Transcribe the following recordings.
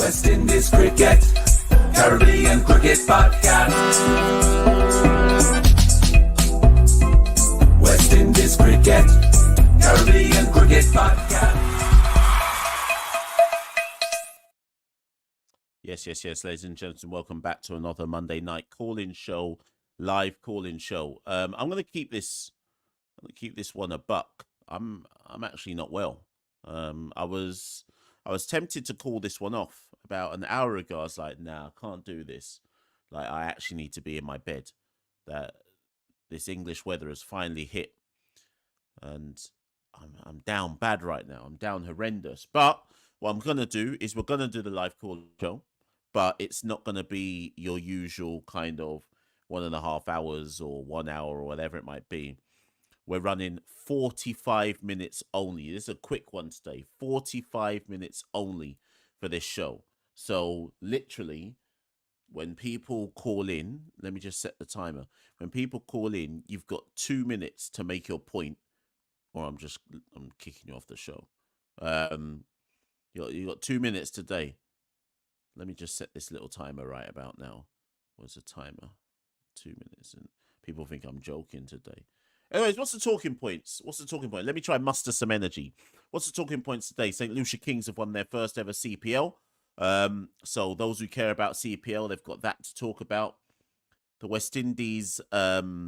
West Indies Cricket, Caribbean Cricket Podcast. West Indies Cricket, Caribbean Cricket Podcast. Yes, ladies and gentlemen, welcome back to another Monday night call-in show, live call-in show. I'm going to keep this one a buck. I'm actually not well. I was tempted to call this one off about an hour ago. I was like, nah, I can't do this. Like, I actually need to be in my bed. That this English weather has finally hit, and I'm down bad right now. I'm down horrendous. But what I'm gonna do is we're gonna do the live call show, but it's not gonna be your usual kind of 1.5 hours or 1 hour or whatever it might be. We're running 45 minutes only. This is a quick one today. 45 minutes only for this show. So literally, when people call in, let me just set the timer. When people call in, you've got 2 minutes to make your point, or I'm kicking you off the show. You got 2 minutes today. Let me just set this little timer right about now. What's the timer? 2 minutes, and people think I'm joking today. Anyways, what's the talking points? Let me try and muster some energy. What's the talking points today? St. Lucia Kings have won their first ever CPL. So those who care about CPL, they've got that to talk about. The West Indies ODI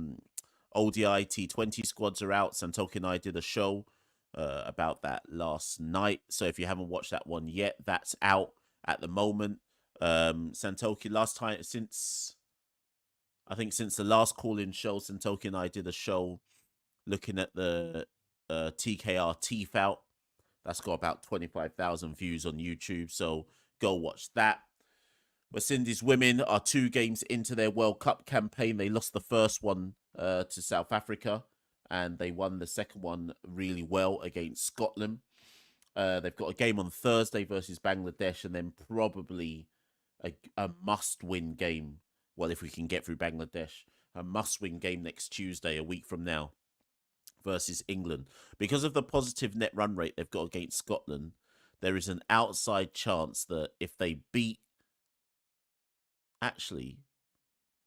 T20 squads are out. Santoki and I did a show about that last night. So if you haven't watched that one yet, that's out at the moment. Santoki, last time since the last call-in show, Santoki and I did a show looking at the TKR Teeth Out. That's got about 25,000 views on YouTube, so go watch that. West Indies women are 2 games into their World Cup campaign. They lost the first one to South Africa, and they won the second one really well against Scotland. They've got a game on Thursday versus Bangladesh, and then probably a must-win game. Well, if we can get through Bangladesh, a must-win game next Tuesday, a week from now, versus England. Because of the positive net run rate they've got against Scotland, there is an outside chance that if they beat, actually,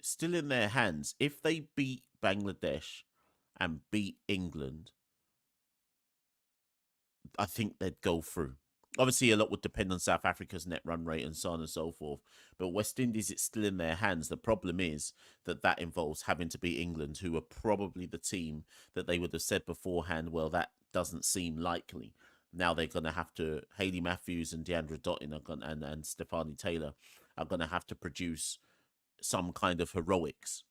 still in their hands, if they beat Bangladesh and beat England, I think they'd go through. Obviously, a lot would depend on South Africa's net run rate and so on and so forth. But West Indies, it's still in their hands. The problem is that involves having to beat England, who are probably the team that they would have said beforehand, well, that doesn't seem likely. Now they're going to have to, Hayley Matthews and Deandra Dottin and Stefani Taylor are going to have to produce some kind of heroics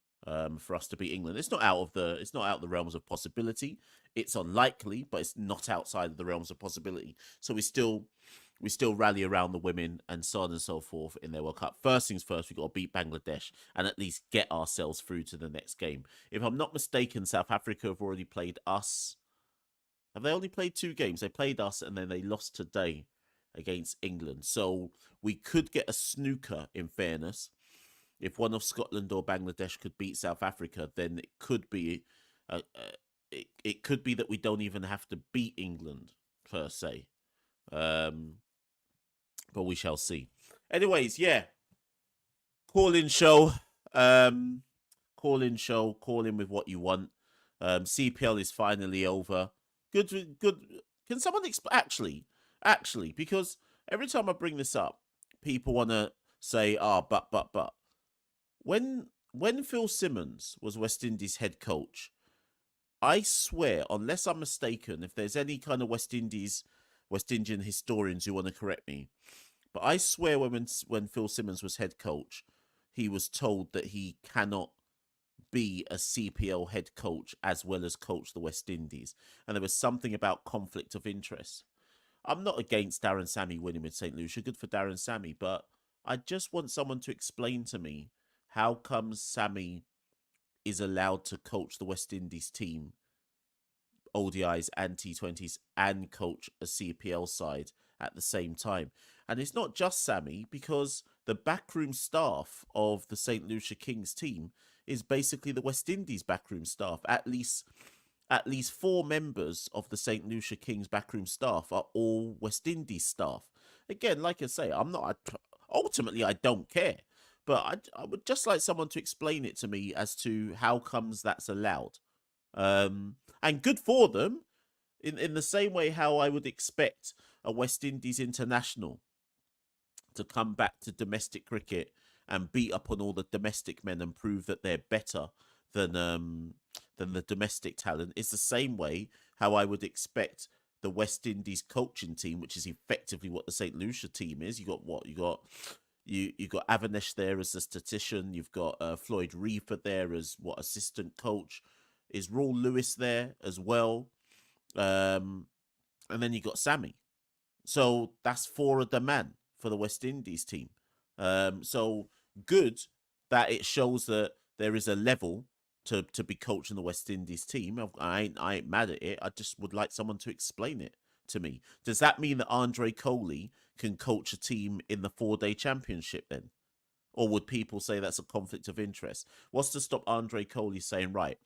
for us to beat England. It's not out of the realms of possibility. It's unlikely, but it's not outside of the realms of possibility. So we still rally around the women and so on and so forth in their World Cup. First things first, we've got to beat Bangladesh and at least get ourselves through to the next game. If I'm not mistaken, South Africa have already played us. Have they only played 2 games? They played us and then they lost today against England. So we could get a snooker, in fairness. If one of Scotland or Bangladesh could beat South Africa, then it could be it could be that we don't even have to beat England per se. But we shall see. Anyways, yeah. Call-in show. Call in with what you want. CPL is finally over. Good. Can someone actually, because every time I bring this up, people want to say, but. When Phil Simmons was West Indies head coach, I swear, unless I'm mistaken, if there's any kind of West Indian historians who want to correct me, but I swear when Phil Simmons was head coach, he was told that he cannot be a CPL head coach as well as coach the West Indies. And there was something about conflict of interest. I'm not against Darren Sammy winning with St. Lucia. Good for Darren Sammy, but I just want someone to explain to me how comes Sammy is allowed to coach the West Indies team, ODIs and T20s, and coach a CPL side at the same time. And it's not just Sammy, because the backroom staff of the St. Lucia Kings team is basically the West Indies backroom staff. At least 4 members of the St. Lucia Kings backroom staff are all West Indies staff. Again, like I say, I'm not Ultimately, I don't care. But I would just like someone to explain it to me as to how comes that's allowed. And good for them in the same way how I would expect a West Indies international to come back to domestic cricket and beat up on all the domestic men and prove that they're better than the domestic talent. It's the same way how I would expect the West Indies coaching team, which is effectively what the St. Lucia team is. You got what? You got Avanesh there as a statistician. You've got Floyd Reefer there as what assistant coach. Is Raul Lewis there as well? And then you got Sammy. So that's four of the man for the West Indies team. So good that it shows that there is a level to be coaching the West Indies team. I ain't mad at it. I just would like someone to explain it to me. Does that mean that Andre Coley can coach a team in the 4-day championship then? Or would people say that's a conflict of interest? What's to stop Andre Coley saying, right,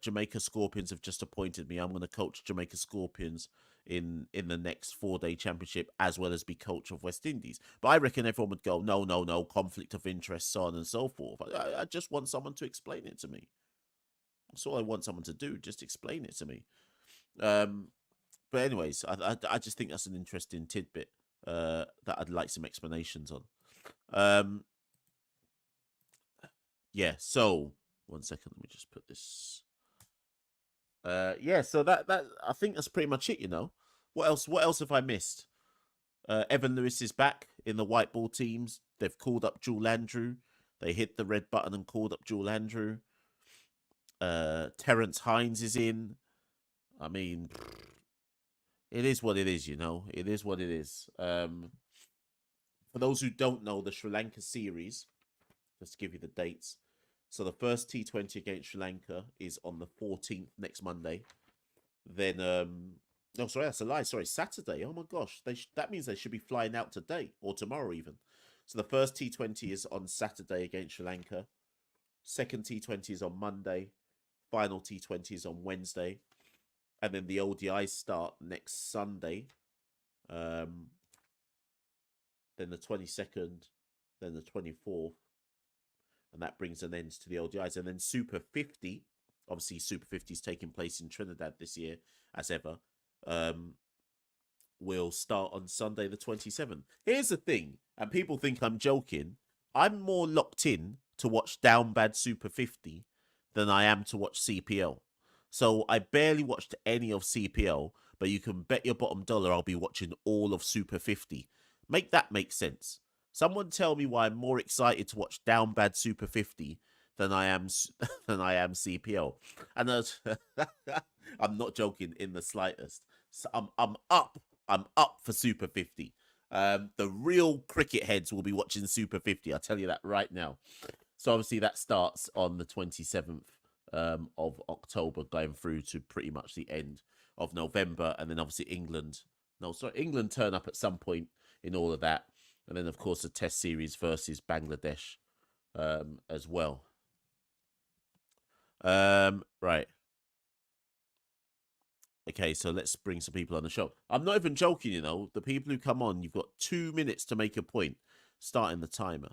Jamaica Scorpions have just appointed me. I'm going to coach Jamaica Scorpions in the next 4-day championship as well as be coach of West Indies. But I reckon everyone would go, no, conflict of interest, so on and so forth. I just want someone to explain it to me. That's all I want someone to do, just explain it to me. But anyways, I just think that's an interesting tidbit that I'd like some explanations on. Yeah, so 1 second, let me just put this. Yeah, so that I think that's pretty much it, you know. What else have I missed? Evan Lewis is back in the white ball teams. They've called up Jewel Andrew. They hit the red button and called up Jewel Andrew. Terence Hines is in. I mean, it is what it is, you know. It is what it is. For those who don't know, the Sri Lanka series, just to give you the dates. So the first T20 against Sri Lanka is on the 14th, next Monday. Then, no, sorry, that's a lie. Sorry, Saturday. Oh my gosh, that means they should be flying out today or tomorrow even. So the first T20 is on Saturday against Sri Lanka. Second T20 is on Monday. Final T20 is on Wednesday. And then the ODIs start next Sunday. Then the 22nd, then the 24th. And that brings an end to the ODIs. And then Super 50, obviously Super 50 is taking place in Trinidad this year, as ever, will start on Sunday the 27th. Here's the thing, and people think I'm joking, I'm more locked in to watch Down Bad Super 50 than I am to watch CPL. So I barely watched any of CPL, but you can bet your bottom dollar I'll be watching all of Super 50. Make that make sense. Someone tell me why I'm more excited to watch Down Bad Super 50 than I am CPL. And I'm not joking in the slightest. So I'm up for Super 50. The real cricket heads will be watching Super 50. I'll tell you that right now. So obviously that starts on the 27th of October, going through to pretty much the end of November, and then obviously England turn up at some point in all of that. And then, of course, the Test series versus Bangladesh as well. Right. Okay, so let's bring some people on the show. I'm not even joking, you know. The people who come on, you've got 2 minutes to make a point, starting the timer.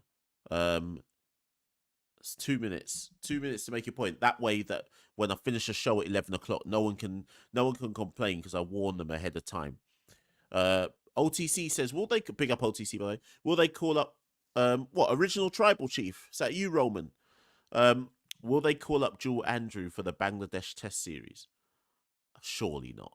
It's 2 minutes. 2 minutes to make a point. That way that when I finish a show at 11 o'clock, no one can complain because I warn them ahead of time. OTC says, will they pick up OTC by the way? Will they call up original tribal chief? Is that you, Roman? Will they call up Jewel Andrew for the Bangladesh Test series? Surely not.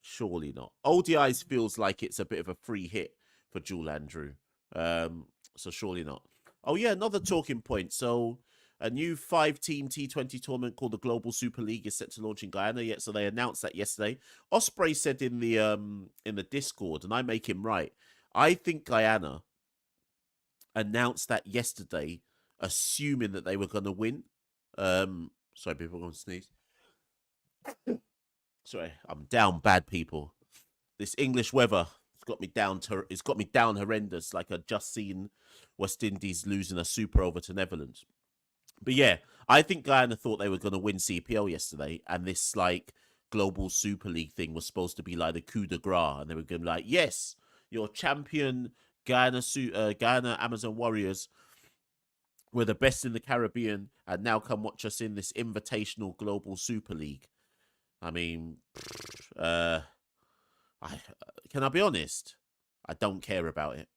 Surely not. ODIs feels like it's a bit of a free hit for Jewel Andrew. So surely not. Oh yeah, another talking point. So a new 5-team T20 tournament called the Global Super League is set to launch in Guyana. Yeah, so they announced that yesterday. Osprey said in the Discord, and I make him right. I think Guyana announced that yesterday, assuming that they were going to win. Sorry, people are going to sneeze. Sorry, I'm down bad, people. This English weather got me down horrendous. Like I'd just seen West Indies losing a super over to Netherlands. But yeah, I think Guyana thought they were going to win CPL yesterday, and this like Global Super League thing was supposed to be like the coup de grace, and they were going to be like, yes, your champion Guyana Amazon Warriors were the best in the Caribbean, and now come watch us in this invitational global Super League. I mean, I can I be honest? I don't care about it.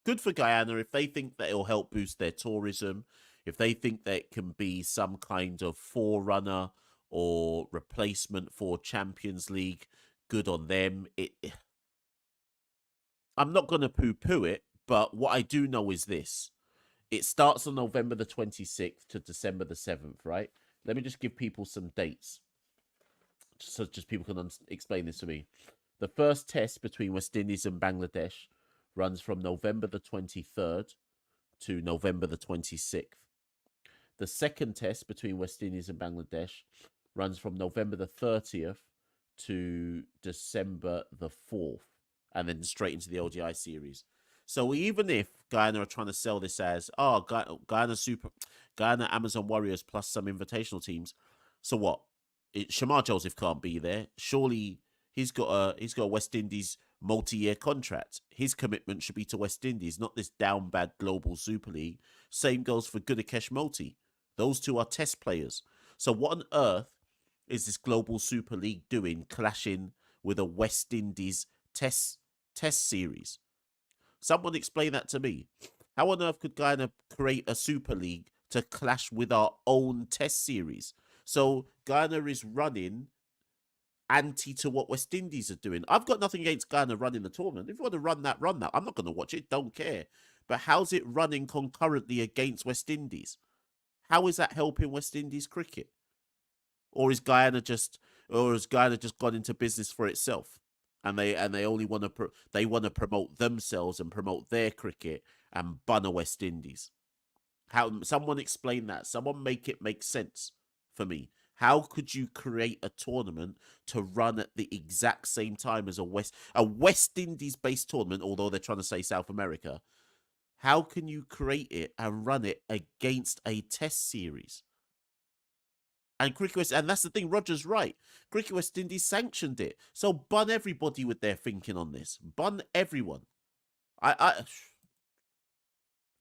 Good for Guyana if they think that it'll help boost their tourism, if they think that it can be some kind of forerunner or replacement for Champions League. Good on them. I'm not going to poo-poo it, but what I do know is this: it starts on November the 26th to December the 7th, right? Let me just give people some dates, so just people can explain this to me. The first test between West Indies and Bangladesh runs from November the 23rd to November the 26th. The second test between West Indies and Bangladesh runs from November the 30th to December the 4th, and then straight into the ODI series. So even if Guyana are trying to sell this as Guyana Amazon Warriors plus some invitational teams, so what? Shamar Joseph can't be there. Surely he's got a West Indies multi-year contract. His commitment should be to West Indies, not this down bad global Super League. Same goes for Gudakesh Multi. Those two are test players. So what on earth is this global Super League doing, clashing with a West Indies test series? Someone explain that to me. How on earth could Guyana create a Super League to clash with our own test series? So Guyana is running anti to what West Indies are doing. I've got nothing against Guyana running the tournament. If you want to run that, run that. I'm not going to watch it. Don't care. But how's it running concurrently against West Indies? How is that helping West Indies cricket? Or has Guyana just gone into business for itself, and they only want to promote themselves and promote their cricket and bun a West Indies? How? Someone explain that. Someone make it make sense for me. How could you create a tournament to run at the exact same time as a West Indies based tournament, although they're trying to say South America? How can you create it and run it against a test series? And Cricket West, and that's the thing, Roger's right. Cricket West Indies sanctioned it. So bun everybody with their thinking on this. Bun everyone. And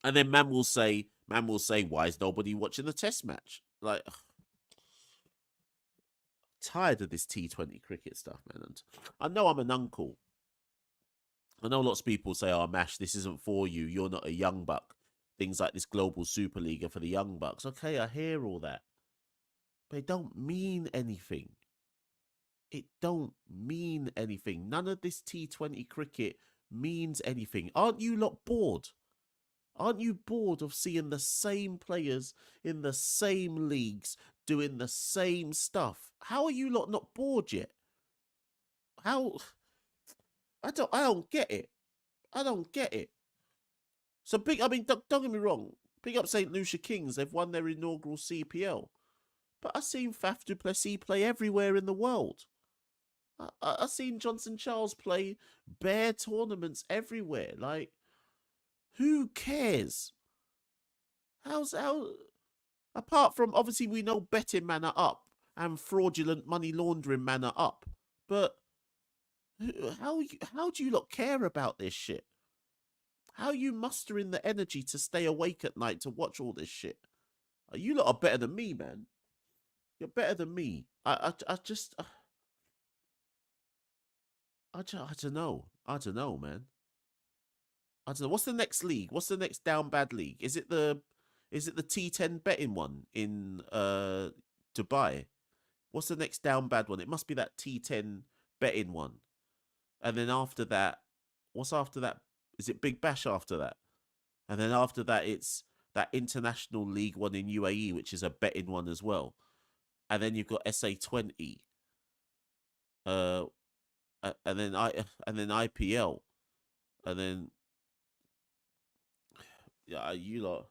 then man will say, why is nobody watching the test match? Like, tired of this T20 cricket stuff, man. And I know I'm an uncle. I know lots of people say, oh, Mash, this isn't for you. You're not a young buck. Things like this global Super League are for the young bucks. Okay, I hear all that. But it don't mean anything. It don't mean anything. None of this T20 cricket means anything. Aren't you lot bored? Aren't you bored of seeing the same players in the same leagues doing the same stuff? How are you lot not bored yet? How? I don't get it. I don't get it. So big. I mean, don't get me wrong. Big up St. Lucia Kings. They've won their inaugural CPL. But I've seen Faf du Plessis play everywhere in the world. I've seen Johnson Charles play bare tournaments everywhere. Like, who cares? How? Apart from, obviously, we know betting man are up and fraudulent money laundering man are up. But how do you lot care about this shit? How are you mustering the energy to stay awake at night to watch all this shit? You lot are better than me, man. You're better than me. I don't know. I don't know, man. I don't know. What's the next league? What's the next down bad league? Is it the T10 betting one in Dubai? What's the next down bad one? It must be that T10 betting one. And then after that, what's after that? Is it Big Bash after that? And then after that, it's that international league one in UAE, which is a betting one as well. And then you've got SA20, and then IPL, and then you lot.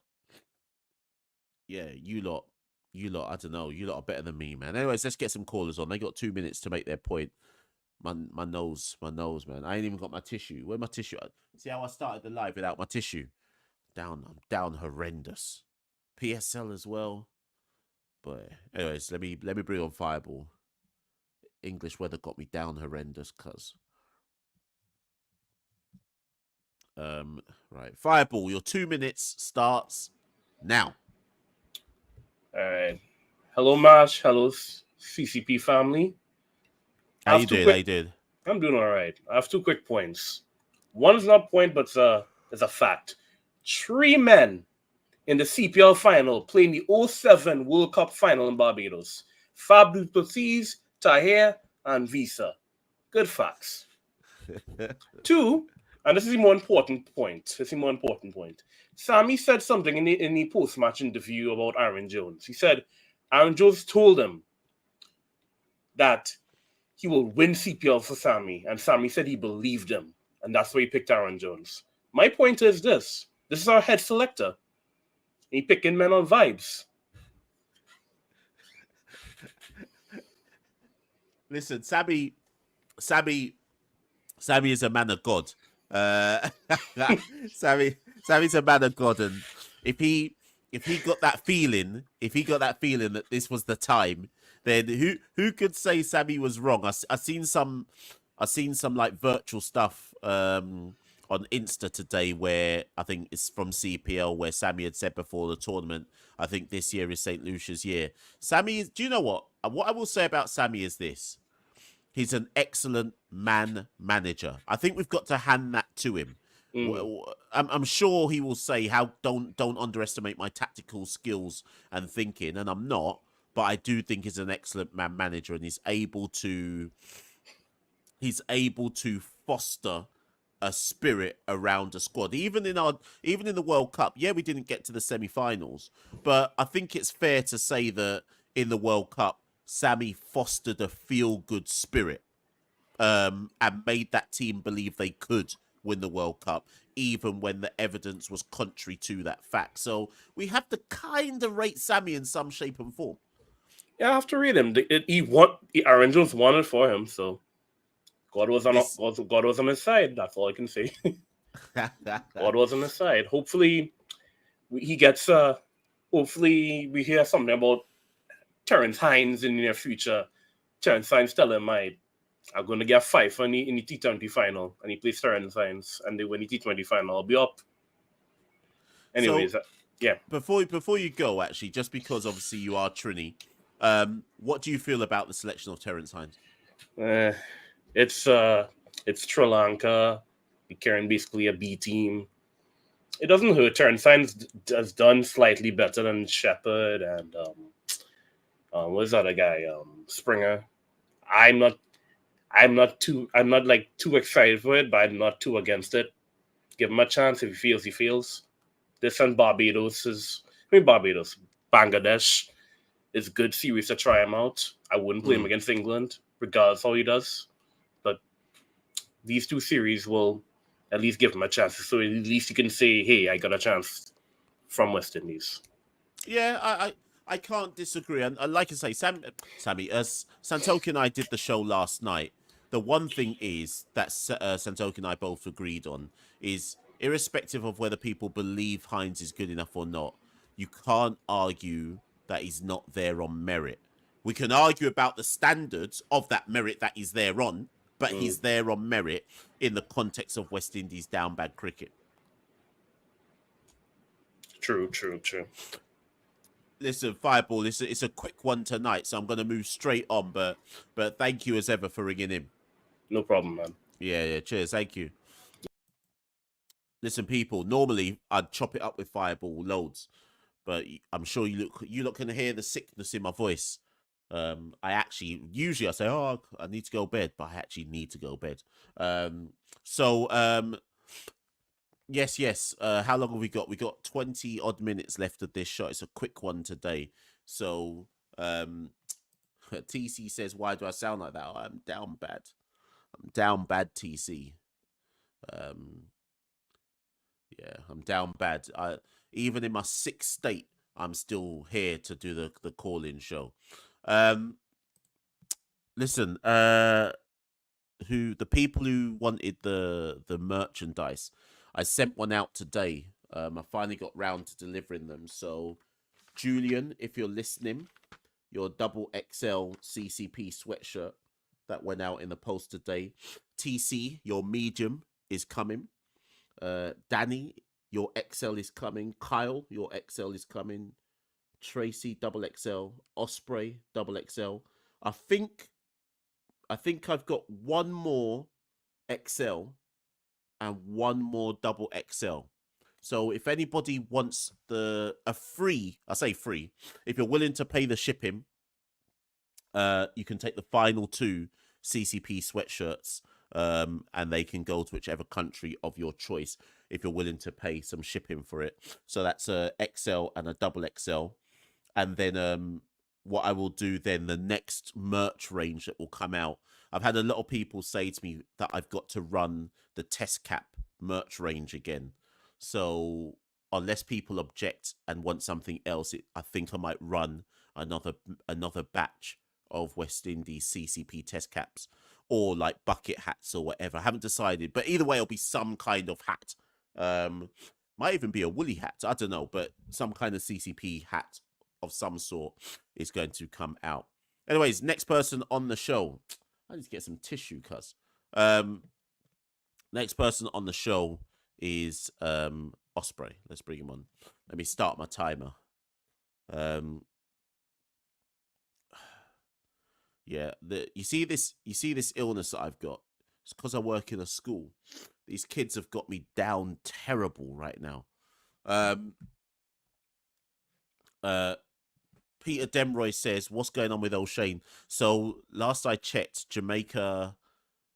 I don't know. You lot are better than me, man. Anyways, let's get some callers on. They got 2 minutes to make their point. My nose, man. I ain't even got my tissue. Where's my tissue? See how I started the live without my tissue? I'm down horrendous. PSL as well. But anyways, let me bring on Fireball. English weather got me down horrendous, cuz. Right, Fireball. Your 2 minutes starts now. All right. Hello, Mash. Hello, CCP family. How you doing? How you doing? I'm doing all right. I have 2 quick points. One is not a point, but it's a fact. 3 men in the CPL final playing the '07 World Cup final in Barbados. Fab du Plessis, Tahir, and Visa. Good facts. 2, and this is the more important point. Sammy said something in the post-match interview about Aaron Jones. He said Aaron Jones told him that he will win CPL for Sammy, and Sammy said he believed him, and that's why he picked Aaron Jones. My point is this. This is our head selector. He picking men on vibes. Listen, Sammy is a man of God. Sammy's a man of God, and if he got that feeling, that this was the time, then who could say Sammy was wrong? I seen some like virtual stuff on Insta today where I think it's from CPL where Sammy had said before the tournament, I think this year is St. Lucia's year. Sammy, do you know what? What I will say about Sammy is this. He's an excellent man manager. I think we've got to hand that to him. I'm sure he will say, "How don't underestimate my tactical skills and thinking," and I'm not. But I do think he's an excellent man manager, and he's able to foster a spirit around a squad. Even in the World Cup, yeah, we didn't get to the semi-finals, but I think it's fair to say that in the World Cup, Sammy fostered a feel-good spirit and made that team believe they could win the World Cup, even when the evidence was contrary to that fact. So we have to kind of rate Sammy in some shape and form. Yeah, I have to read him. Aaron Jones won it for him, so God was on his side. That's all I can say. God was on his side. Hopefully, he gets. Hopefully, we hear something about Terrence Hines in the near future. Terrence Hines tell him, I'm going to get 5 in the T20 final, and he plays Terrence Hines, and they win the T20 final. I'll be up. Anyways, yeah. Before you go, actually, just because obviously you are Trini, what do you feel about the selection of Terrence Hines? It's Sri Lanka. We're carrying basically a B team. It doesn't hurt. Terrence Hines has done slightly better than Shepard and what's the other guy? Springer. I'm not too excited for it, but I'm not too against it. Give him a chance. If he feels, he feels. This and Bangladesh is a good series to try him out. I wouldn't play him against England, regardless how he does. But these 2 series will at least give him a chance. So at least you can say, hey, I got a chance from West Indies. Yeah, I can't disagree. And like I say, Sammy, as Santoki and I did the show last night, the one thing is that Santoki and I both agreed on is, irrespective of whether people believe Hines is good enough or not, you can't argue that he's not there on merit. We can argue about the standards of that merit that he's there on, but he's there on merit in the context of West Indies down bad cricket. True. Listen, Fireball, it's a quick one tonight, so I'm going to move straight on. But thank you as ever for ringing in. No problem, man. Yeah. Cheers. Thank you. Listen, people, normally I'd chop it up with Fireball loads, but I'm sure you look can hear the sickness in my voice. Usually I say, I need to go to bed, but I actually need to go to bed. Yes. How long have we got? We got 20 odd minutes left of this shot. It's a quick one today. So, TC says, why do I sound like that? I'm down bad. TC. Yeah, I'm down bad. Even in my sick state, I'm still here to do the call-in show. Listen, the people who wanted the merchandise, I sent one out today. I finally got round to delivering them. So, Julian, if you're listening, your double XL CCP sweatshirt that went out in the post today. TC, your medium is coming. Danny, your XL is coming. Kyle, your XL is coming. Tracy, double XL. Osprey, double XL. I think I've got one more XL and one more double XL. So if anybody wants a free, I say free, if you're willing to pay the shipping, you can take the final 2 CCP sweatshirts, and they can go to whichever country of your choice if you're willing to pay some shipping for it. So that's a XL and a double XL. And then what I will do then, the next merch range that will come out, I've had a lot of people say to me that I've got to run the test cap merch range again. So unless people object and want something else, I think I might run another batch of West Indies CCP test caps, or like bucket hats or whatever. I haven't decided, but either way, it'll be some kind of hat. Might even be a woolly hat. I don't know, but some kind of CCP hat of some sort is going to come out. Anyways, next person on the show. I need to get some tissue, cuz. Next person on the show is Osprey. Let's bring him on. Let me start my timer. Yeah, you see this illness that I've got. It's because I work in a school. These kids have got me down terrible right now. Peter Demroy says, "What's going on with O'Shane?" So last I checked, Jamaica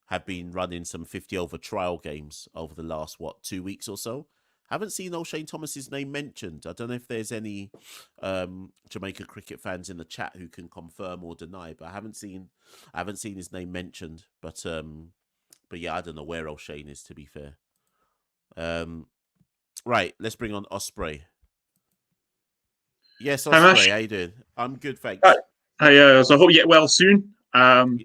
have been running some 50 over trial games over the last 2 weeks or so. Haven't seen O'Shane Thomas's name mentioned. I don't know if there's any Jamaica cricket fans in the chat who can confirm or deny, but I haven't seen his name mentioned. But yeah, I don't know where O'Shane is, to be fair. Right, let's bring on Osprey. Yes, Osprey, how you doing? I'm good, thanks. So I hope you get well soon. And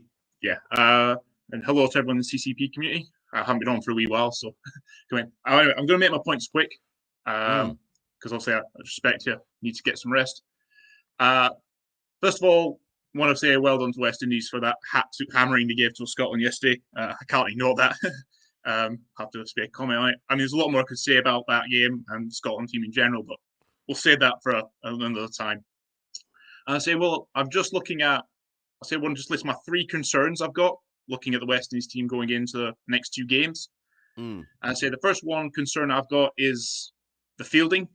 hello to everyone in the CCP community. I haven't been on for a wee while, so I'm going to make my points quick because obviously I respect you. Need to get some rest. First of all, I want to say well done to West Indies for that hammering they gave to Scotland yesterday. I can't ignore that. Have to speak a comment on it. I mean, there's a lot more I could say about that game and Scotland team in general, but we'll save that for another time. And I say, well, I'm just looking at. I say, I want to just list my 3 concerns I've got looking at the West Indies team going into the next 2 games. And I say the first one concern I've got is the fielding.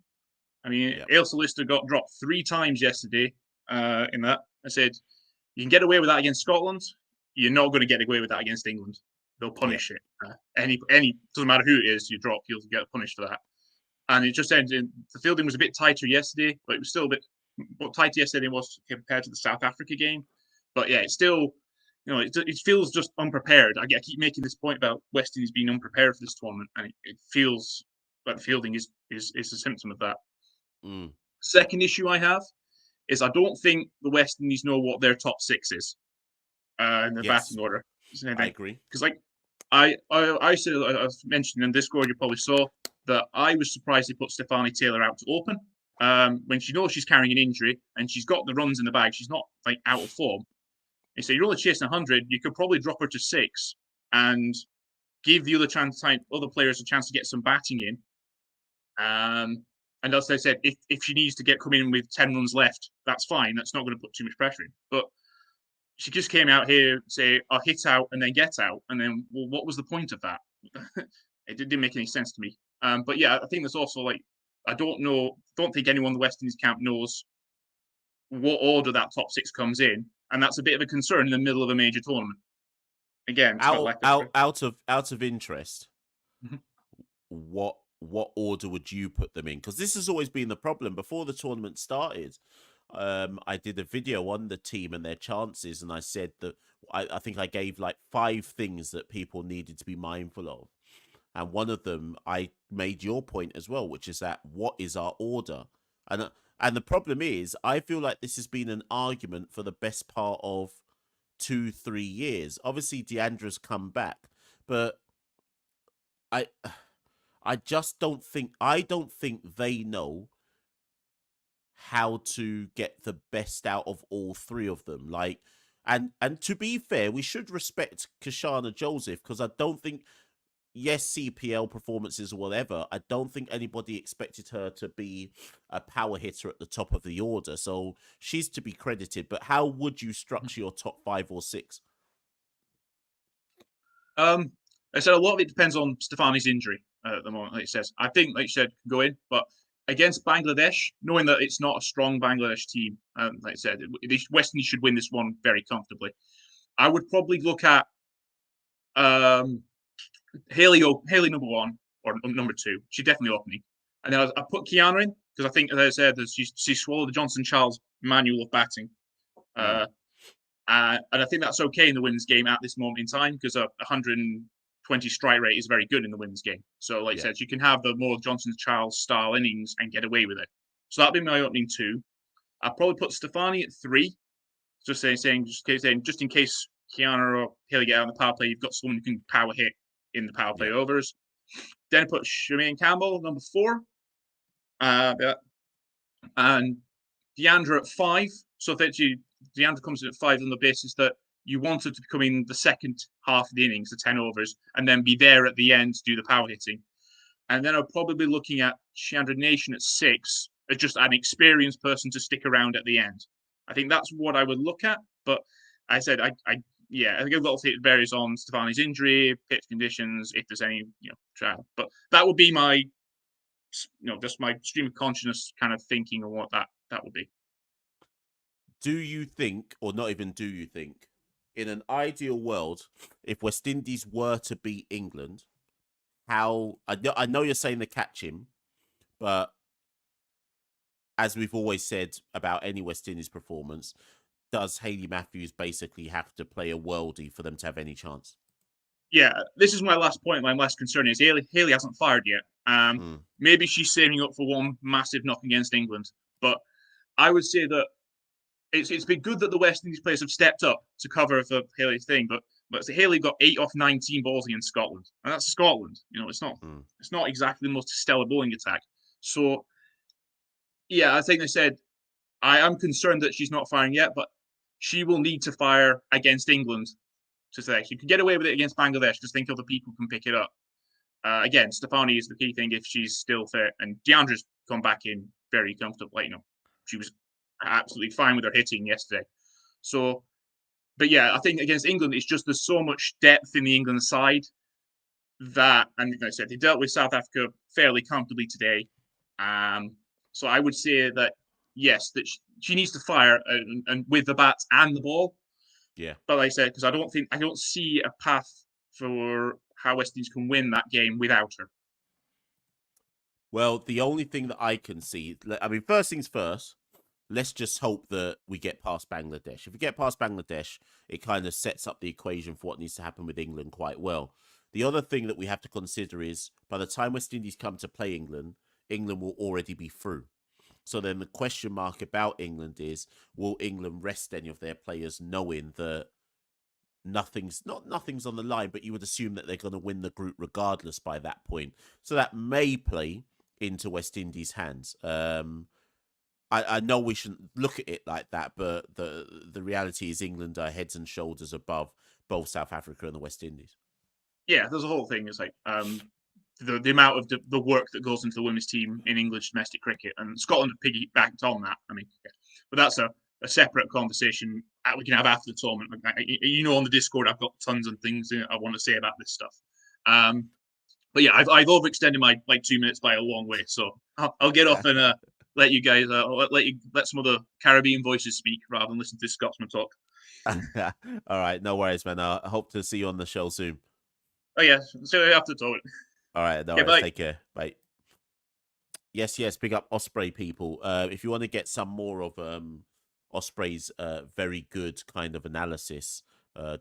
I mean, Ailsa Lister got dropped 3 times yesterday in that. I said, you can get away with that against Scotland. You're not going to get away with that against England. They'll punish it. Any doesn't matter who it is, you drop, you'll get punished for that. And it just ended. The fielding was a bit tighter yesterday, but it was still a bit tighter yesterday than it was compared to the South Africa game. But yeah, it's still, it feels just unprepared. I keep making this point about West Indies being unprepared for this tournament, and it feels like the fielding is a symptom of that. Second issue I have is I don't think the West Indies know what their top 6 is in the batting order. I agree. Because I said, I mentioned in Discord, you probably saw that I was surprised they put Stefani Taylor out to open when she knows she's carrying an injury and she's got the runs in the bag. She's not like out of form. They say you're only chasing 100. You could probably drop her to 6 and give the other players a chance to get some batting in. And as I said, if she needs to come in with 10 runs left, that's fine. That's not going to put too much pressure in. But she just came out here, say, I'll hit out and then get out. And then, well, what was the point of that? It didn't make any sense to me. But yeah, I think there's also I don't think anyone in the West Indies camp knows what order that top 6 comes in. And that's a bit of a concern in the middle of a major tournament. Again, out of interest, what order would you put them in? Because this has always been the problem. Before the tournament started, I did a video on the team and their chances, and I said that I think I gave 5 things that people needed to be mindful of. And one of them, I made your point as well, which is that what is our order? And the problem is, I feel like this has been an argument for the best part of 2-3 years. Obviously, Deandra's come back, but I just don't think they know how to get the best out of all 3 of them. And to be fair, we should respect Kashana Joseph, because I don't think yes, CPL performances or whatever, I don't think anybody expected her to be a power hitter at the top of the order. So she's to be credited. But how would you structure your top 5 or 6? I said a lot of it depends on Stefani's injury at the moment. Like it says, I think, like you said, can go in, but against Bangladesh, knowing that it's not a strong Bangladesh team, like I said, West Indies should win this one very comfortably. I would probably look at Haley number 1 or number 2. She's definitely opening, and then I put Kiana in because I think, as I said, that she swallowed the Johnson Charles manual of batting. And I think that's okay in the women's game at this moment in time because a 120 strike rate is very good in the women's game. So, like I said, you can have the more Johnson Charles style innings and get away with it. So that'd be my opening 2. I'd probably put Stefani at 3, just in case Kiana or Haley get out on the power play, you've got someone who can power hit in the power play overs. Then I put Shemaine Campbell number 4, and Deandra at 5. So if Deandra comes in at 5 on the basis that you want her to come in the second half of the innings, the 10 overs, and then be there at the end to do the power hitting. And then I'll probably be looking at Chandra Nation at 6 as just an experienced person to stick around at the end. I think that's what I would look at. But I said, I think a lot of it varies on Stefani's injury, pitch conditions, if there's any, trial. But that would be my, just my stream of consciousness kind of thinking of what that would be. Do you think, or not even do you think, in an ideal world, if West Indies were to beat England, how I know you're saying to catch him, but as we've always said about any West Indies performance, does Hayley Matthews basically have to play a worldie for them to have any chance? Yeah, this is my last point. My last concern is Haley hasn't fired yet. Maybe she's saving up for one massive knock against England, but I would say that it's been good that the West Indies players have stepped up to cover for Haley's thing, but Haley got 8 off 19 balls against Scotland, and that's Scotland. It's not exactly the most stellar bowling attack. So, yeah, I think they said I am concerned that she's not firing yet, but she will need to fire against England to say she can get away with it against Bangladesh. Just think other people can pick it up. Again, Stefani is the key thing if she's still fit, and Deandra's come back in very comfortable. She was absolutely fine with her hitting yesterday. So, but yeah, I think against England, it's just there's so much depth in the England side that, and like I said, they dealt with South Africa fairly comfortably today. So I would say that yes, that she needs to fire and with the bats and the ball. Yeah. But like I said, because I don't see a path for how West Indies can win that game without her. Well, the only thing that I can see, I mean, first things first, let's just hope that we get past Bangladesh. If we get past Bangladesh, it kind of sets up the equation for what needs to happen with England quite well. The other thing that we have to consider is by the time West Indies come to play England, England will already be through. So then the question mark about England is, will England rest any of their players knowing that nothing's on the line, but you would assume that they're going to win the group regardless by that point. So that may play into West Indies' hands. I know we shouldn't look at it like that, but the reality is England are heads and shoulders above both South Africa and the West Indies. Yeah, there's a whole thing. It's like the amount of the work that goes into the women's team in English domestic cricket, and Scotland have piggybacked on that. I mean, but that's a separate conversation we can have after the tournament. On the Discord, I've got tons of things I want to say about this stuff. But yeah, I've overextended my 2 minutes by a long way, so I'll get off and let you guys let some other Caribbean voices speak rather than listen to this Scotsman talk. All right, no worries, man. I hope to see you on the show soon. Oh yeah, so after the tournament. All right, no worries. Take care. Bye. Yes, big up Osprey people. If you want to get some more of Osprey's very good kind of analysis,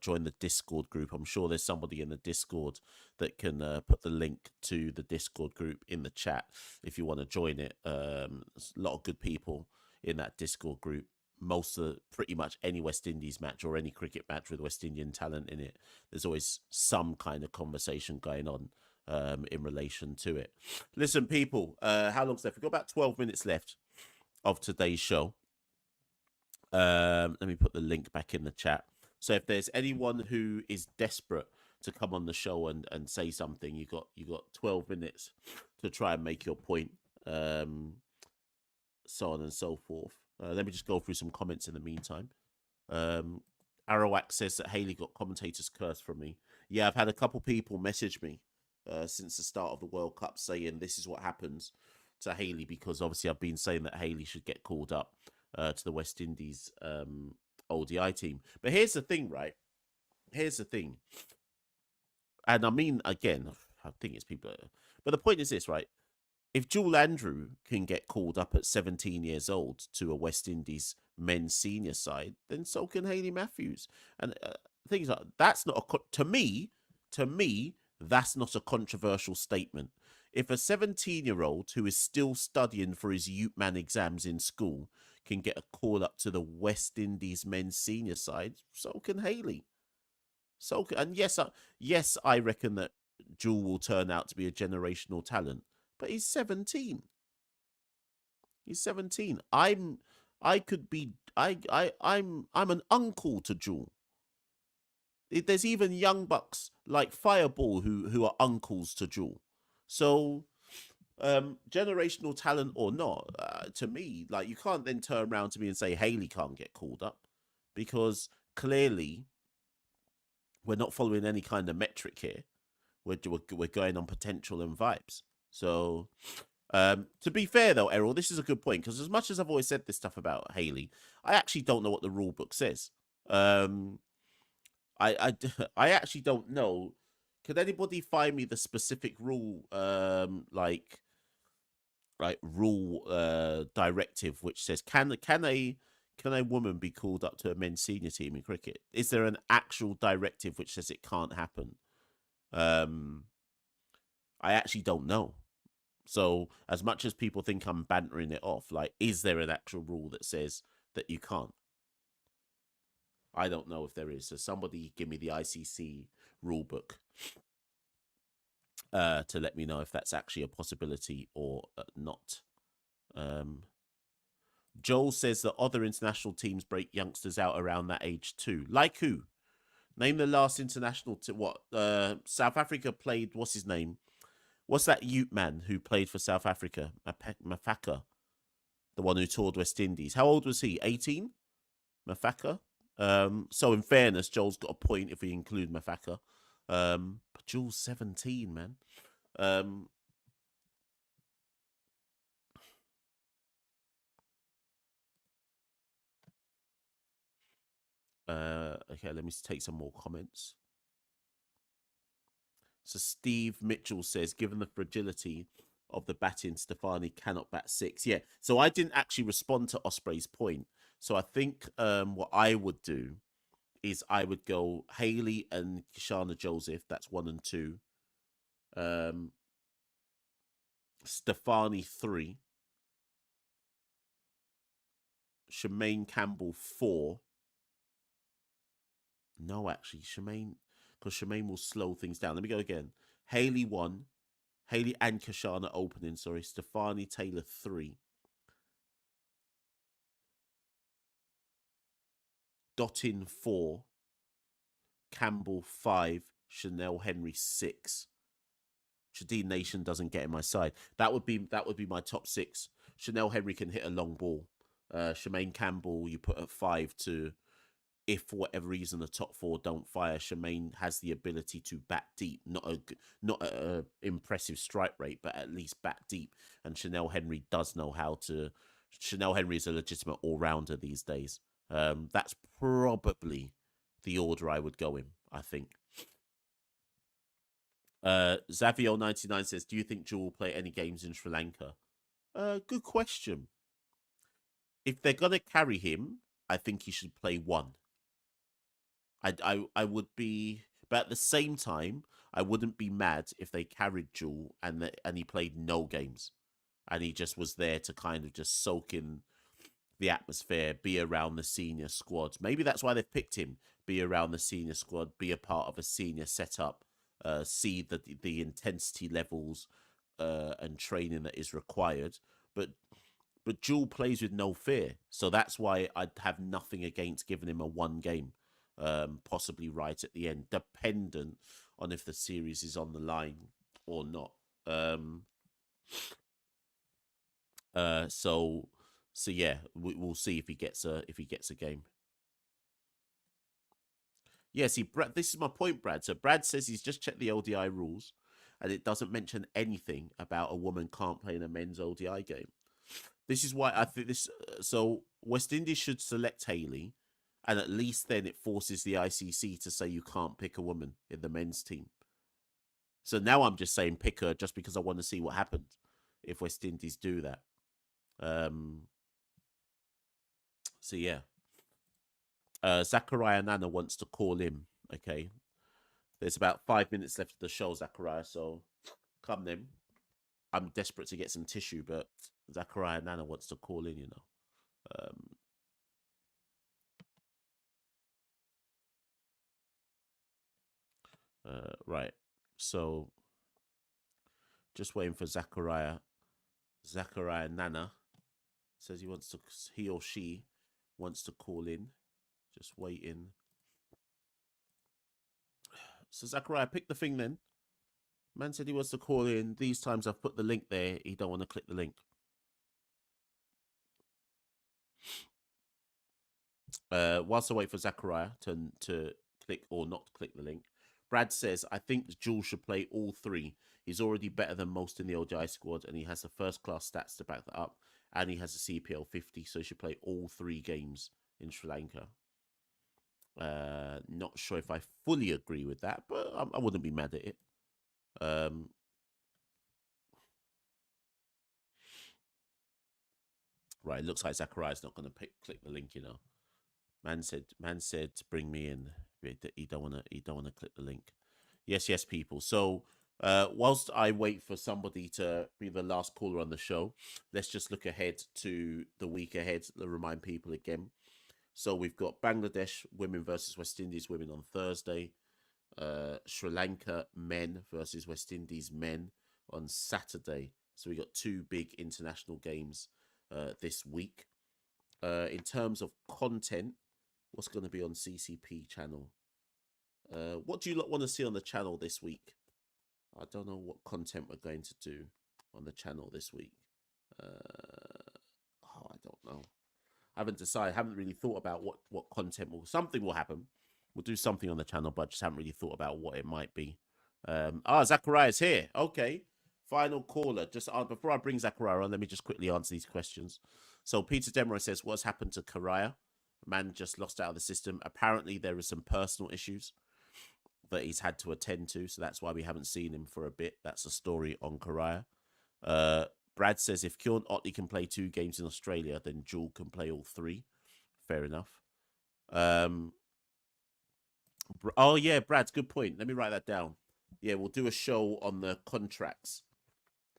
join the Discord group. I'm sure there's somebody in the Discord that can put the link to the Discord group in the chat if you want to join it. There's a lot of good people in that Discord group. Pretty much any West Indies match or any cricket match with West Indian talent in it, there's always some kind of conversation going on in relation to it. Listen, people, how long's left? We've got about 12 minutes left of today's show. Let me put the link back in the chat. So if there's anyone who is desperate to come on the show and say something. You got 12 minutes to try and make your point. So on and so forth. Let me just go through some comments in the meantime. Arawak says that Haley got commentator's curse from me. Yeah, I've had a couple people message me since the start of the World Cup saying this is what happens to Haley, because obviously I've been saying that Haley should get called up to the West Indies ODI team. But here's the thing, right? Here's the thing. And I mean, again, I think it's people. But the point is this, right? If Jewel Andrew can get called up at 17 years old to a West Indies men's senior side, then so can Hayley Matthews. And things like that's not to me, that's not a controversial statement. If a 17-year-old who is still studying for his Uteman exams in school can get a call up to the West Indies men's senior side, so can Hayley. And yes, I reckon that Jewel will turn out to be a generational talent. But he's 17. He's 17. I'm an uncle to Jewel. There's even young bucks like Fireball who are uncles to Jewel. So generational talent or not, to me, like, you can't then turn around to me and say Hayley can't get called up, because clearly we're not following any kind of metric here. We're going on potential and vibes. So, to be fair though, Errol, this is a good point, because as much as I've always said this stuff about Hayley, I actually don't know what the rule book says. I actually don't know. Could anybody find me the specific rule, like rule directive which says can a woman be called up to a men's senior team in cricket? Is there an actual directive which says it can't happen? I actually don't know. So as much as people think I'm bantering it off, like, is there an actual rule that says that you can't? I don't know if there is. So somebody give me the ICC rule book to let me know if that's actually a possibility or not. Joel says that other international teams break youngsters out around that age too. Like who? Name the last international what? South Africa played, what's his name? What's that Ute man who played for South Africa? Mafaka. The one who toured West Indies. How old was he? 18? Mafaka? So in fairness, Joel's got a point if we include Mafaka. But Joel's 17, man. Okay, let me take some more comments. So Steve Mitchell says, given the fragility of the batting, Stefani cannot bat 6. Yeah, so I didn't actually respond to Osprey's point. So I think what I would do is I would go Hayley and Kishana Joseph. That's 1 and 2. Stefani 3. Shemaine Campbell 4. No, actually, Shemaine... because Shemaine will slow things down. Let me go again. Hayley 1. Hayley and Kishana opening, sorry. Stefani Taylor 3. Dottin 4. Campbell 5. Chanel Henry 6. Shadeen Nation doesn't get in my side. That would be my top 6. Chanel Henry can hit a long ball. Shemaine Campbell you put at 5 to... if for whatever reason the top 4 don't fire, Shemaine has the ability to bat deep, not a impressive strike rate, but at least bat deep. And Chanel Henry does know how to. Chanel Henry is a legitimate all rounder these days. That's probably the order I would go in, I think. Zavio99 says, "Do you think Jewel will play any games in Sri Lanka?" Good question. If they're gonna carry him, I think he should play 1. I would be, but at the same time, I wouldn't be mad if they carried Jewel and he played no games, and he just was there to kind of just soak in the atmosphere, be around the senior squad. Maybe that's why they've picked him. Be around the senior squad, be a part of a senior setup, see the intensity levels and training that is required. But Jewel plays with no fear, so that's why I'd have nothing against giving him a 1 game. Possibly right at the end, dependent on if the series is on the line or not. So yeah, we'll see if he gets a game. Yeah, see, Brad, this is my point, Brad. So Brad says he's just checked the ODI rules, and it doesn't mention anything about a woman can't play in a men's ODI game. This is why I think this. So West Indies should select Haley, and at least then it forces the ICC to say you can't pick a woman in the men's team. So now I'm just saying pick her just because I want to see what happens if West Indies do that. So yeah. Zachariah Nana wants to call in. Okay. There's about 5 minutes left of the show, Zachariah. So come then. I'm desperate to get some tissue, but Zachariah Nana wants to call in, you know. Right. So just waiting for Zachariah. Zachariah Nana says he or she wants to call in. Just waiting. So Zachariah, pick the thing then. Man said he wants to call in. These times I've put the link there. He don't want to click the link. Whilst I wait for Zachariah to click or not click the link, Brad says, I think Jules should play all three. He's already better than most in the ODI squad, and he has the first-class stats to back that up, and he has a CPL 50, so he should play all 3 games in Sri Lanka. Not sure if I fully agree with that, but I wouldn't be mad at it. Right, it looks like Zachariah's not going to click the link, you know. Man said, bring me in. He don't want to click the link. Yes, people. So, whilst I wait for somebody to be the last caller on the show, let's just look ahead to the week ahead to remind people again. So we've got Bangladesh women versus West Indies women on Thursday. Sri Lanka men versus West Indies men on Saturday. So we got 2 big international games this week. In terms of content, what's going to be on CCP channel? What do you lot want to see on the channel this week? I don't know what content we're going to do on the channel this week. I don't know. I haven't decided. I haven't really thought about what content will. Something will happen. We'll do something on the channel, but I just haven't really thought about what it might be. Zachariah's here. Okay. Final caller. Just before I bring Zachariah on, let me just quickly answer these questions. So Peter Demeroy says, what's happened to Karaya? Man just lost out of the system. Apparently there are some personal issues that he's had to attend to, so that's why we haven't seen him for a bit. That's a story on Karaya. Brad says if Kieran Otley can play 2 games in Australia, then Jewel can play all 3. Fair enough. Oh yeah, Brad's good point. Let me write that down. Yeah, we'll do a show on the contracts,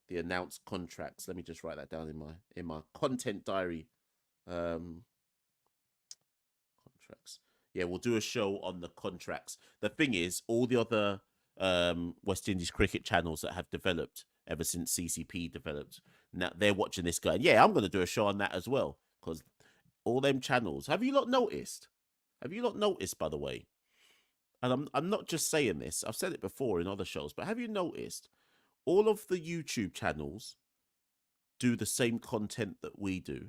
the announced contracts. Let me just write that down in my content diary. Contracts. Yeah, we'll do a show on the contracts. The thing is, all the other West Indies cricket channels that have developed ever since CCP developed, now they're watching this guy. And yeah, I'm going to do a show on that as well, because all them channels. Have you not noticed? Have you not noticed, by the way? And I'm not just saying this. I've said it before in other shows, but have you noticed all of the YouTube channels do the same content that we do?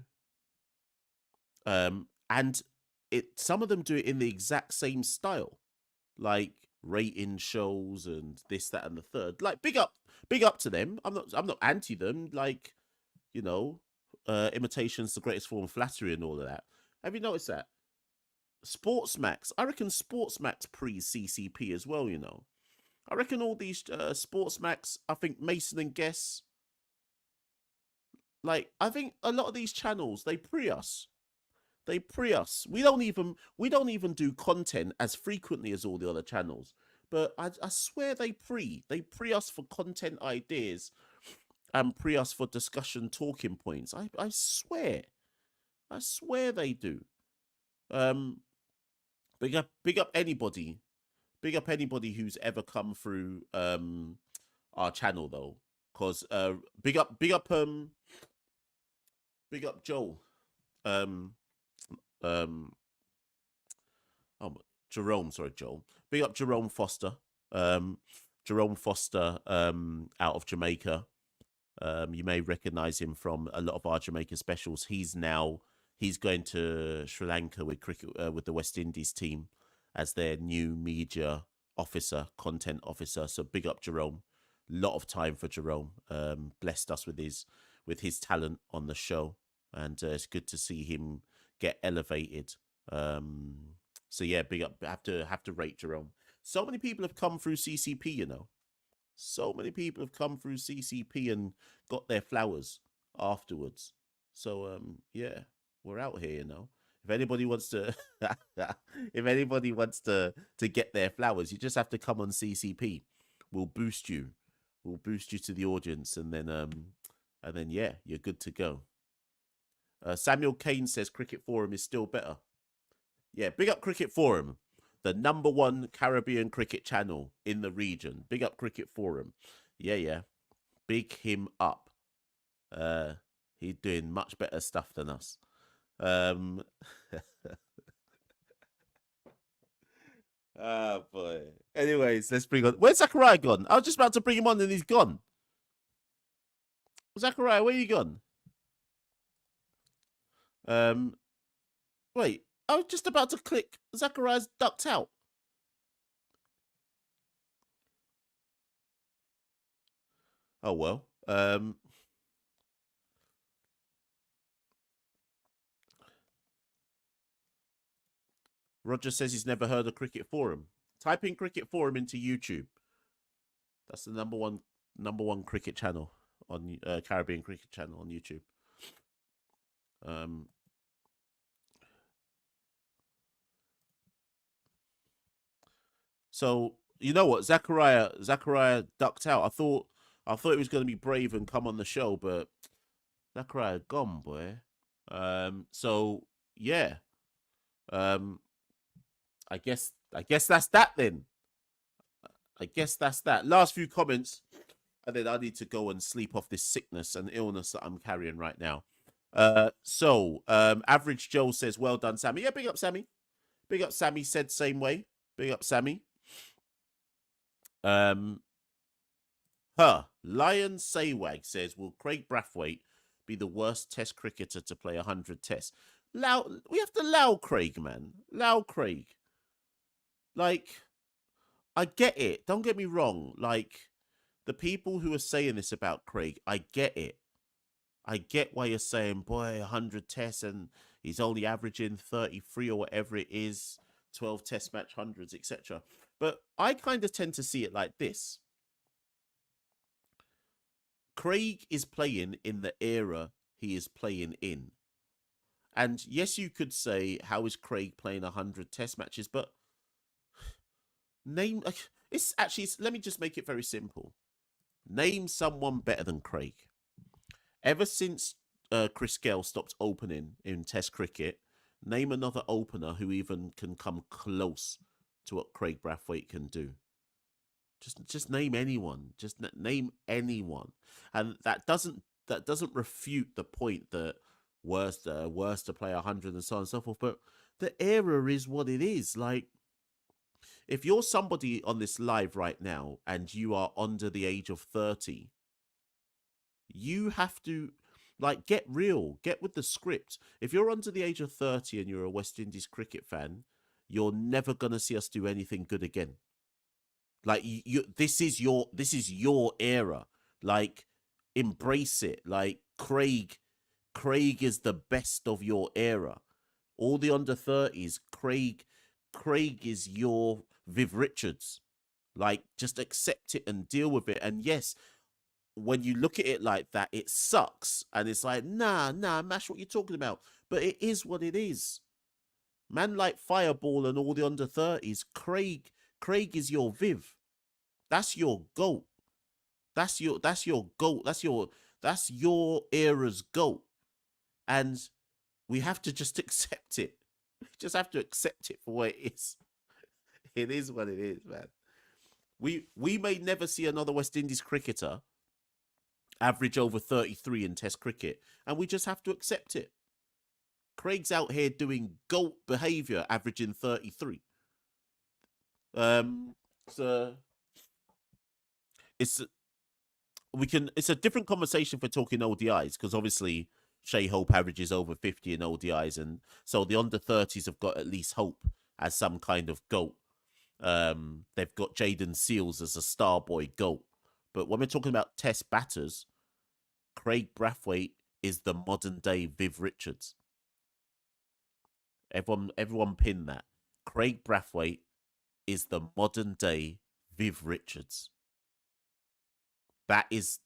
And some of them do it in the exact same style, like rating shows and this, that, and the third. Like big up to them. I'm not anti them. Like, you know, imitation's the greatest form of flattery and all of that. Have you noticed that? Sportsmax, I reckon Sportsmax pre-CCP as well, you know. I reckon all these Sportsmax, I think Mason and Guess, like, I think a lot of these channels, they pre us. They pre us. We don't even do content as frequently as all the other channels. But I swear they pre us for content ideas and pre us for discussion talking points. I swear they do. Big up anybody who's ever come through our channel though, because big up Joel, Jerome, sorry, Joel. Big up Jerome Foster. Jerome Foster, out of Jamaica. You may recognize him from a lot of our Jamaica specials. He's going to Sri Lanka with cricket with the West Indies team as their new media officer, content officer. So big up Jerome. Lot of time for Jerome. Blessed us with his talent on the show, and it's good to see him get elevated. So yeah, big up. Have to rate Jerome. So many people have come through CCP, you know. So many people have come through CCP and got their flowers afterwards. So yeah, we're out here, you know. If anybody wants to, to get their flowers, you just have to come on CCP. We'll boost you. We'll boost you to the audience, and then yeah, you're good to go. Samuel Kane says Cricket Forum is still better. Yeah, big up Cricket Forum, the #1 Caribbean cricket channel in the region. Big up Cricket Forum. Yeah. Big him up. He's doing much better stuff than us. Oh boy. Anyways, let's bring on. Where's Zachariah gone? I was just about to bring him on and he's gone. Zachariah, where you gone? Wait, I was just about to click. Zachariah's ducked out. Oh well. Roger says he's never heard of Cricket Forum. Type in Cricket Forum into YouTube. That's the number one cricket channel on Caribbean cricket channel on YouTube. So you know what, Zachariah ducked out. I thought he was going to be brave and come on the show, but Zachariah gone, boy. So yeah. I guess that's that then. I guess that's that. Last few comments, and then I need to go and sleep off this sickness and illness that I'm carrying right now. Average Joe says, well done, Sammy. Yeah, big up, Sammy. Big up, Sammy. Said same way. Big up, Sammy. Lion Saywag says, will Craig Brathwaite be the worst test cricketer to play 100 tests? We have to allow Craig, man. Allow Craig. Like, I get it. Don't get me wrong. Like, the people who are saying this about Craig, I get it. I get why you're saying, boy, 100 tests and he's only averaging 33 or whatever it is, 12 test match hundreds, etc. But I kind of tend to see it like this. Craig is playing in the era he is playing in. And yes, you could say, how is Craig playing 100 test matches? But let me just make it very simple. Name someone better than Craig. Ever since Chris Gale stopped opening in test cricket, name another opener who even can come close to what Craig Brathwaite can do. Just name anyone. Just name anyone. And that doesn't refute the point that worst to play 100 and so on and so forth. But the era is what it is. Like, if you're somebody on this live right now and you are under the age of 30, you have to, like, get real, get with the script. If you're under the age of 30 and you're a West Indies cricket fan, you're never going to see us do anything good again. Like, this is your era. Like, embrace it. Like, Craig is the best of your era. All the under 30s, Craig is your Viv Richards. Like, just accept it and deal with it. And yes, when you look at it like that, it sucks. And it's like, nah, Mash, what you talking about? But it is what it is. Man like Fireball and all the under 30s, Craig is your Viv. That's your GOAT. That's your GOAT. That's your era's GOAT. And we have to just accept it. We just have to accept it for what it is. It is what it is, man. We may never see another West Indies cricketer average over 33 in test cricket, and we just have to accept it. Craig's out here doing GOAT behaviour, averaging 33. So it's a different conversation for talking ODIs, because obviously Shea Hope averages over 50 in ODIs, and so the under 30s have got at least hope as some kind of GOAT. They've got Jaden Seals as a star boy GOAT. But when we're talking about test batters, Craig Brathwaite is the modern day Viv Richards. Everyone pin that. Craig Brathwaite is the modern day Viv Richards. That is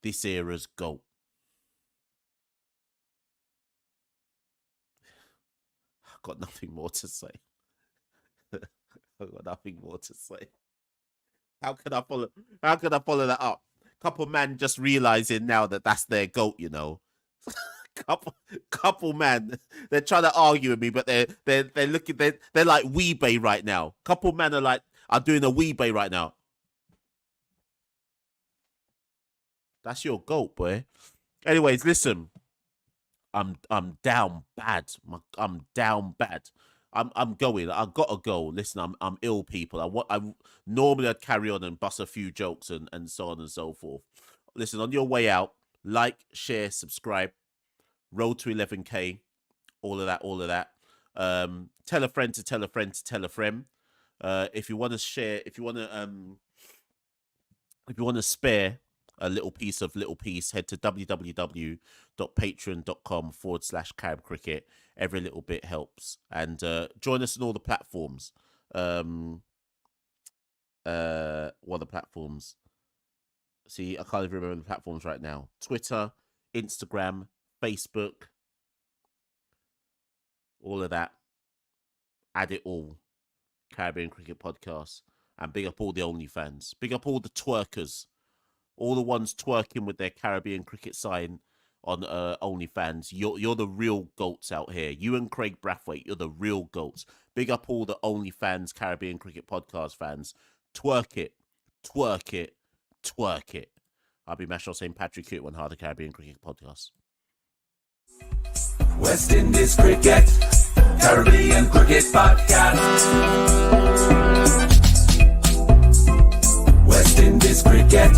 this era's GOAT. I've got nothing more to say. I've got nothing more to say. How can I follow that up? Couple man just realizing now that that's their GOAT, you know. couple man, they're trying to argue with me, but they're looking, they're like Weebay right now. Couple man are doing a Weebay right now. That's your GOAT, boy. Anyways, listen. I'm down bad. I'm down bad. I'm going. I gotta go. Listen, I'm ill, people. I normally I'd carry on and bust a few jokes and so on and so forth. Listen, on your way out, like, share, subscribe. Road to 11K. All of that. Tell a friend to tell a friend to tell a friend. If you want to share, if you want to spare a little piece, head to www.patreon.com/Carib Cricket. Every little bit helps. And join us on all the platforms. What are the platforms? See, I can't even remember the platforms right now. Twitter, Instagram, Facebook. All of that. Add it all. Caribbean Cricket Podcast. And big up all the OnlyFans. Big up all the twerkers. All the ones twerking with their Caribbean Cricket sign on OnlyFans. You're the real GOATs out here. You and Craig Brathwaite, you're the real GOATs. Big up all the OnlyFans Caribbean Cricket Podcast fans. Twerk it. Twerk it. Twerk it. I'll be Machel St. Patrick here at One Harder Caribbean Cricket Podcast. West Indies Cricket, Caribbean Cricket Podcast. West Indies Cricket.